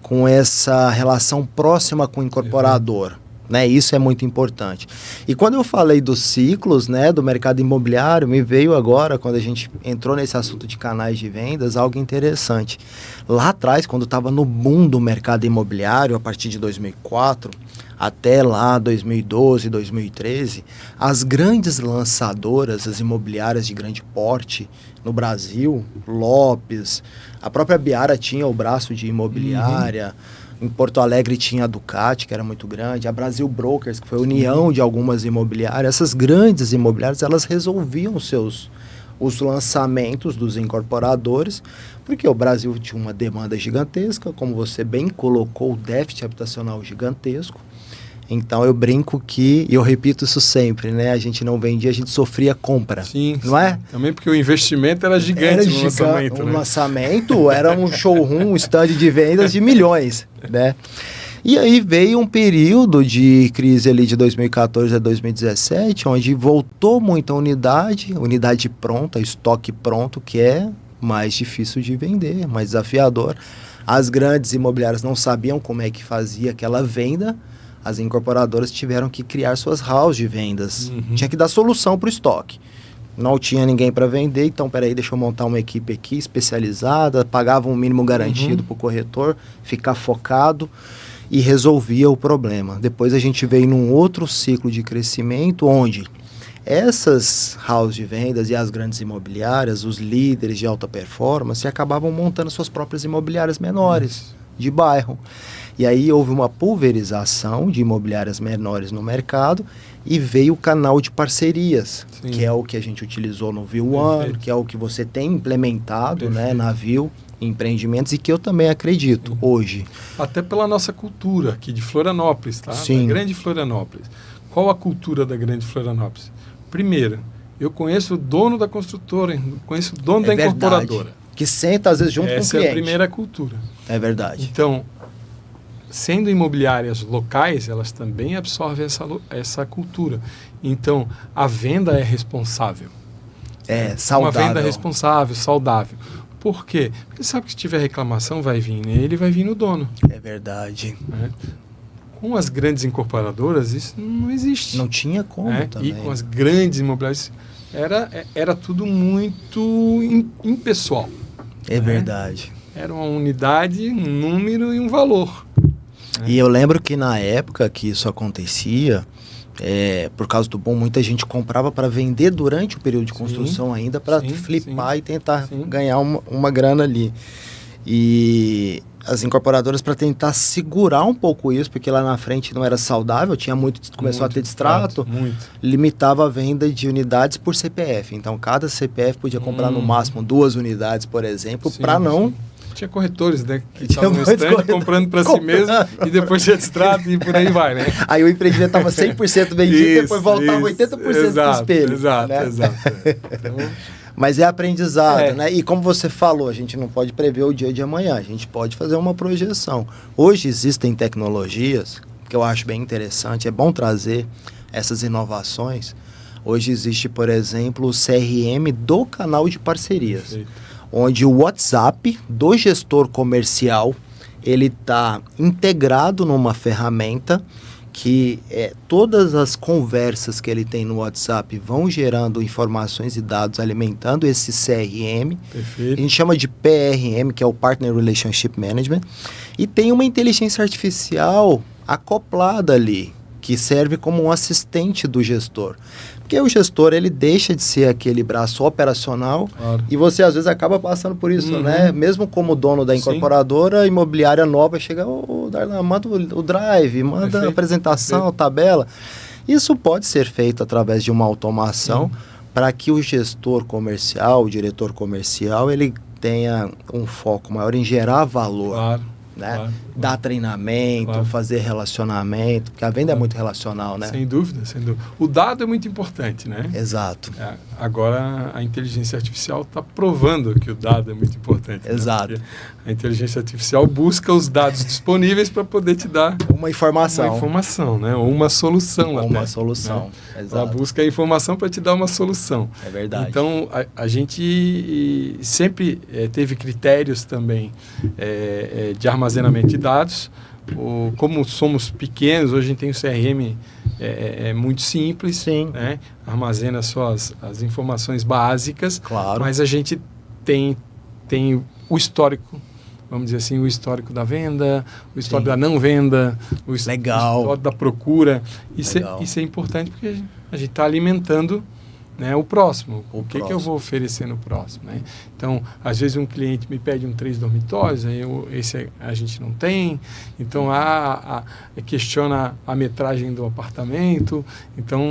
com essa relação próxima com o incorporador, né? Isso é muito importante. E quando eu falei dos ciclos, né, do mercado imobiliário, me veio agora, quando a gente entrou nesse assunto de canais de vendas, algo interessante. Lá atrás, quando estava no boom do mercado imobiliário, a partir de 2004, até lá 2012, 2013, as grandes lançadoras, as imobiliárias de grande porte no Brasil, Lopes, a própria Biara tinha o braço de imobiliária, em Porto Alegre tinha a Ducati, que era muito grande, a Brasil Brokers, que foi a união de algumas imobiliárias. Essas grandes imobiliárias, elas resolviam os lançamentos dos incorporadores, porque o Brasil tinha uma demanda gigantesca, como você bem colocou, o déficit habitacional gigantesco. Então eu brinco que, e eu repito isso sempre, né? A gente não vendia, a gente sofria compra. Sim, não é? Também porque o investimento era gigante no lançamento. O lançamento era um showroom, um stand de vendas de milhões, né? E aí veio um período de crise ali de 2014 a 2017, onde voltou muita unidade pronta, estoque pronto, que é mais difícil de vender, mais desafiador. As grandes imobiliárias não sabiam como é que fazia aquela venda. as incorporadoras tiveram que criar suas houses de vendas. Tinha que dar solução para o estoque. Não tinha ninguém para vender, então peraí, deixa eu montar uma equipe aqui especializada, pagava um mínimo garantido para o corretor, ficar focado e resolvia o problema. Depois a gente veio num outro ciclo de crescimento, onde essas houses de vendas e as grandes imobiliárias, os líderes de alta performance, acabavam montando suas próprias imobiliárias menores, de bairro. E aí houve uma pulverização de imobiliárias menores no mercado e veio o canal de parcerias, que é o que a gente utilizou no Viu One, que é o que você tem implementado, né, na Viu, empreendimentos, e que eu também acredito hoje. Até pela nossa cultura aqui de Florianópolis, tá? Da grande Florianópolis. Qual a cultura da grande Florianópolis? Primeiro, eu conheço o dono da construtora, conheço o dono da incorporadora. Que senta às vezes junto com o cliente. Essa é a primeira cultura. É verdade. Então, sendo imobiliárias locais, elas também absorvem essa cultura. Então, a venda é responsável. É saudável. Uma venda responsável, saudável. Por quê? Porque sabe que se tiver reclamação, vai vir nele, vai vir no dono. É verdade. Né? Com as grandes incorporadoras, isso não existe. Não tinha como também. E com as grandes imobiliárias, era tudo muito impessoal. É verdade. Era uma unidade, um número e um valor. E eu lembro que na época que isso acontecia, por causa do bom, muita gente comprava para vender durante o período de construção ainda, para flipar e tentar ganhar uma grana ali. E as incorporadoras, para tentar segurar um pouco isso, porque lá na frente não era saudável, começou a ter distrato, limitava a venda de unidades por CPF. Então, cada CPF podia comprar no máximo 2 unidades, por exemplo, para não... Tinha corretores, né? Que estavam no stand comprando para si mesmo e depois tinha distrato e por aí vai, né? Aí o empreendimento estava 100% vendido e depois voltava 80% para o espelho. Exato. Então, mas é aprendizado, né? E como você falou, a gente não pode prever o dia de amanhã, a gente pode fazer uma projeção. Hoje existem tecnologias que eu acho bem interessante, é bom trazer essas inovações. Hoje existe, por exemplo, o CRM do canal de parcerias. Perfeito. Onde o WhatsApp do gestor comercial, ele está integrado numa ferramenta que todas as conversas que ele tem no WhatsApp vão gerando informações e dados, alimentando esse CRM. Perfeito. A gente chama de PRM, que é o Partner Relationship Management. E tem uma inteligência artificial acoplada ali, que serve como um assistente do gestor. Porque o gestor, ele deixa de ser aquele braço operacional e você, às vezes, acaba passando por isso, né? Mesmo como dono da incorporadora, a imobiliária nova chega, Darlan, manda o drive, manda a apresentação, tabela. Isso pode ser feito através de uma automação para que o gestor comercial, o diretor comercial, ele tenha um foco maior em gerar valor. Né? Dar treinamento, fazer relacionamento, porque a venda é muito relacional, né? Sem dúvida. O dado é muito importante, né? Exato. Agora, a inteligência artificial está provando que o dado é muito importante. Exato. Né? A inteligência artificial busca os dados disponíveis para poder te dar uma informação, né? Ou uma solução. Uma solução, né? Exato. Ela busca a informação para te dar uma solução. É verdade. Então, a gente sempre teve critérios também de armazenamento de dados. Como somos pequenos, hoje a gente tem o CRM muito simples, né? Armazena só as informações básicas, mas a gente tem o histórico, vamos dizer assim, o histórico da venda, o histórico da não venda, o histórico da procura. Isso é importante porque a gente está alimentando, né, o próximo. O que eu vou oferecer no próximo, né? Então, às vezes um cliente me pede 3 dormitórios, aí esse a gente não tem. Então, questiona a metragem do apartamento. Então,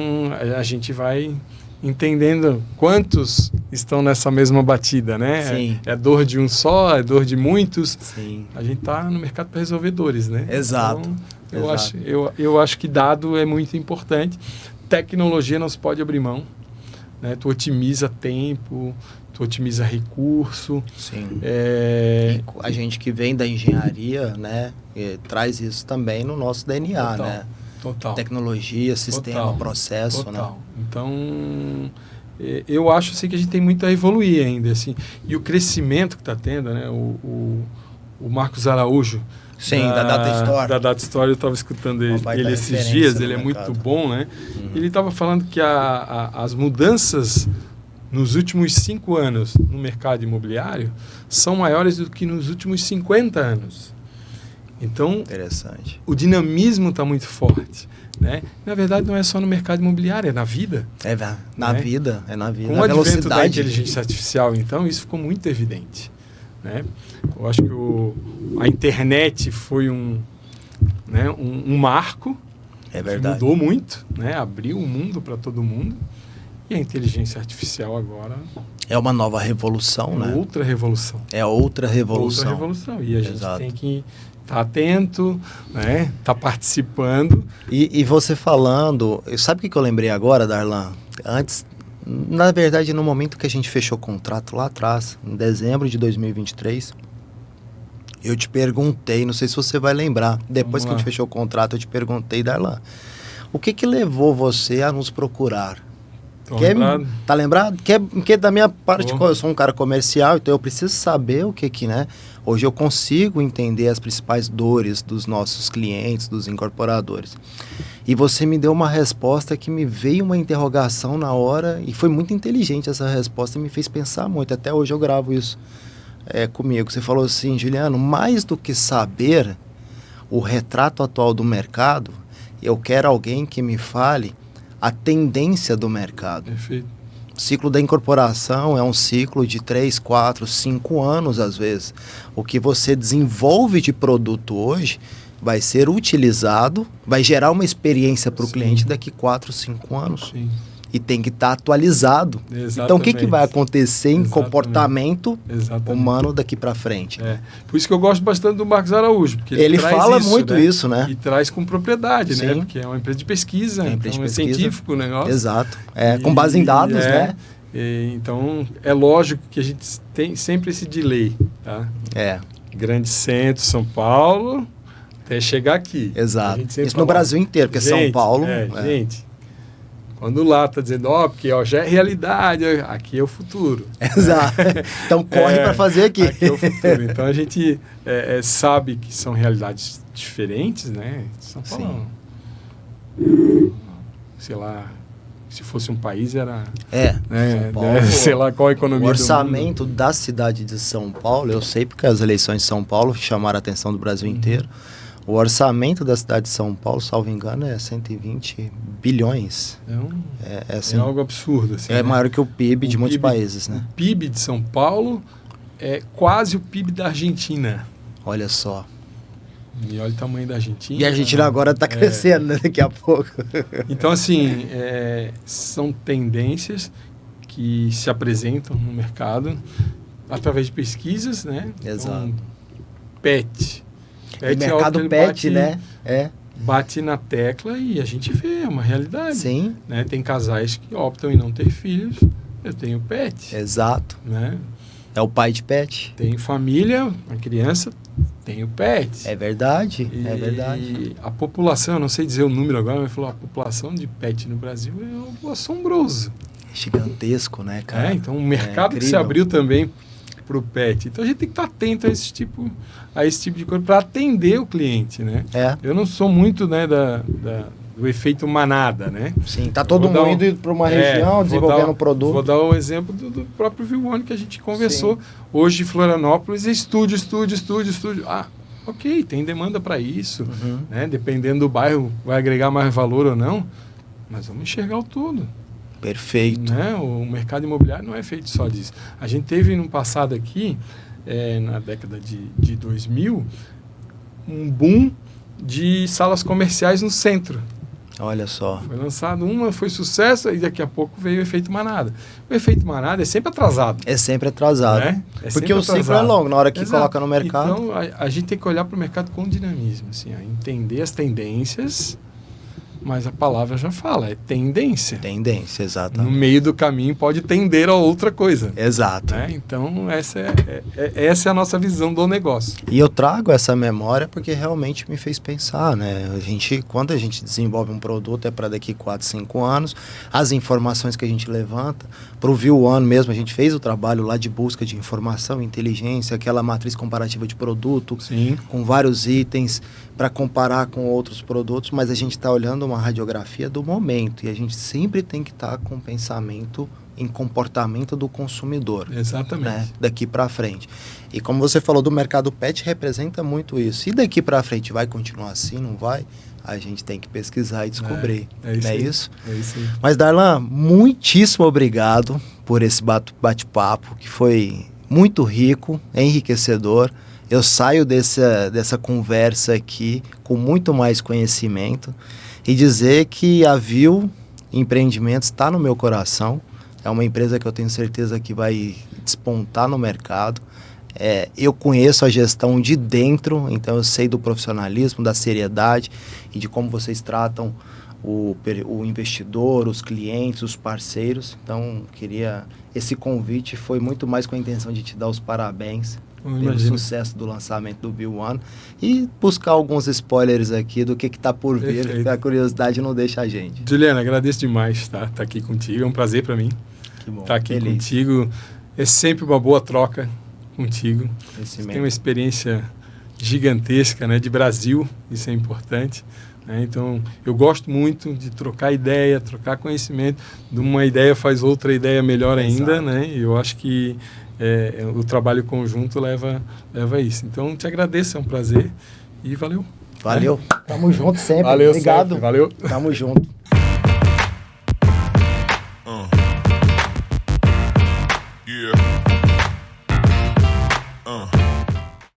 a gente vai entendendo quantos estão nessa mesma batida, né? Sim. É dor de um só, é dor de muitos. Sim. A gente está no mercado para resolver dores, né? Exato. Então, eu acho que dado é muito importante. Tecnologia não se pode abrir mão. Né? Tu otimiza tempo, tu otimiza recurso. Sim. A gente que vem da engenharia, né, traz isso também no nosso DNA, né? Total. Tecnologia, sistema, processo, né? Então, eu acho assim, que a gente tem muito a evoluir ainda, assim. E o crescimento que está tendo, né? O Marcos Araújo, Sim, da Data Store. Da Data Store, eu estava escutando ele esses dias, ele é muito bom, né? Ele estava falando que as mudanças nos últimos 5 anos no mercado imobiliário são maiores do que nos últimos 50 anos. Então, interessante. O dinamismo está muito forte. Né? Na verdade, não é só no mercado imobiliário, é na vida. É na vida. Com o advento da inteligência artificial, então, isso ficou muito evidente. Né? Eu acho que a internet foi um marco. É verdade. Que mudou muito, né? Abriu o mundo para todo mundo. E a inteligência artificial agora... É uma nova revolução, né? Outra revolução. É outra revolução. Outra revolução. E a gente tem que estar atento, né? Tá participando. E você falando... Sabe o que eu lembrei agora, Darlan? Antes, na verdade, no momento que a gente fechou o contrato lá atrás, em dezembro de 2023, eu te perguntei, não sei se você vai lembrar, depois que a gente fechou o contrato, eu te perguntei, Darlan, o que levou você a nos procurar? Lembrado. Tá lembrado? Que da minha parte, eu sou um cara comercial, então eu preciso saber o que né? Hoje eu consigo entender as principais dores dos nossos clientes, dos incorporadores. E você me deu uma resposta que me veio uma interrogação na hora, e foi muito inteligente essa resposta, e me fez pensar muito. Até hoje eu gravo isso comigo. Você falou assim, Juliano, mais do que saber o retrato atual do mercado, eu quero alguém que me fale a tendência do mercado. Perfeito. O ciclo da incorporação é um ciclo de 3, 4, 5 anos, às vezes. O que você desenvolve de produto hoje vai ser utilizado, vai gerar uma experiência para o cliente daqui 4, 5 anos. Sim. E tem que estar atualizado. Exatamente. Então, o que vai acontecer em comportamento humano daqui para frente? Por isso que eu gosto bastante do Marcos Araújo. Porque ele fala muito isso, né? E traz com propriedade, Sim. né? Porque é uma empresa de pesquisa, é científico o negócio. Exato. Com base em dados, né? Então, é lógico que a gente tem sempre esse delay, tá? Grande centro, São Paulo, até chegar aqui. Exato. Isso no Brasil inteiro, porque São Paulo... Gente... Quando lá está dizendo, porque já é realidade, aqui é o futuro. Exato. Então corre para fazer aqui. Aqui é o futuro. Então a gente sabe que são realidades diferentes, né? São Paulo, sei lá, se fosse um país era... São Paulo, sei lá qual a economia o orçamento da cidade de São Paulo, eu sei porque as eleições de São Paulo chamaram a atenção do Brasil inteiro. O orçamento da cidade de São Paulo, salvo engano, é 120 bilhões. É algo absurdo. Assim, maior que o PIB de muitos países, né? O PIB de São Paulo é quase o PIB da Argentina. Olha só. E olha o tamanho da Argentina. E a Argentina agora está crescendo, né, daqui a pouco. Então, assim, são tendências que se apresentam no mercado através de pesquisas, né? Exato. Então, PET. O mercado PET, né? Bate na tecla e a gente vê, é uma realidade. Sim. Né? Tem casais que optam em não ter filhos, eu tenho PET. Exato. Né? É o pai de PET. Tem família, a criança tem o PET. É verdade, é verdade. E a população, eu não sei dizer o número agora, mas falou, a população de PET no Brasil é algo assombroso. Gigantesco, né, cara? Então o mercado que se abriu também para o PET. Então a gente tem que estar atento a esse tipo de coisa para atender o cliente, né? Eu não sou muito, né, do efeito manada, né? Sim, tá todo mundo indo para uma região, desenvolvendo um produto. Vou dar o exemplo do próprio Vilone que a gente conversou. Sim. Hoje de Florianópolis, estúdio. Ok, tem demanda para isso, né? Dependendo do bairro, vai agregar mais valor ou não, mas vamos enxergar o todo. Perfeito. Né? O mercado imobiliário não é feito só disso. A gente teve no passado aqui, na década de 2000, um boom de salas comerciais no centro. Olha só. Foi lançado uma, foi sucesso, e daqui a pouco veio o efeito manada. O efeito manada é sempre atrasado. É sempre atrasado. Né? Porque o ciclo é longo, na hora que coloca no mercado. Então, a gente tem que olhar para o mercado com dinamismo, assim, entender as tendências, mas a palavra já fala, é tendência. Tendência, exatamente. No meio do caminho pode tender a outra coisa. Exato. Né? Então, essa é a nossa visão do negócio. E eu trago essa memória porque realmente me fez pensar, né? Quando a gente desenvolve um produto é para daqui 4, 5 anos, as informações que a gente levanta, para o View One mesmo, a gente fez o trabalho lá de busca de informação, inteligência, aquela matriz comparativa de produto, Sim. com vários itens para comparar com outros produtos, mas a gente está olhando uma radiografia do momento e a gente sempre tem que estar com pensamento em comportamento do consumidor. Exatamente. Né? Daqui para frente. E como você falou do mercado pet, representa muito isso. E daqui para frente vai continuar assim, não vai? A gente tem que pesquisar e descobrir. Isso não é aí. isso? É isso aí. Mas, Darlan, muitíssimo obrigado por esse bate-papo, que foi muito rico, enriquecedor. Eu saio dessa conversa aqui com muito mais conhecimento e dizer que a View Empreendimentos está no meu coração. É uma empresa que eu tenho certeza que vai despontar no mercado. Eu conheço a gestão de dentro, então eu sei do profissionalismo, da seriedade e de como vocês tratam o investidor, os clientes, os parceiros. Então, esse convite foi muito mais com a intenção de te dar os parabéns pelo sucesso do lançamento do View One e buscar alguns spoilers aqui do que está por vir. Perfeito. A curiosidade não deixa a gente. Juliana, agradeço demais estar aqui contigo, é um prazer para mim estar aqui contigo. É sempre uma boa troca contigo. Você tem uma experiência gigantesca, né, de Brasil, isso é importante. Né? Então, eu gosto muito de trocar ideia, trocar conhecimento. De uma ideia faz outra ideia melhor ainda, né? E eu acho que o trabalho conjunto leva a isso. Então, te agradeço, é um prazer e valeu. Valeu. Tamo junto sempre. Valeu, obrigado. Sempre. Valeu. Tamo junto.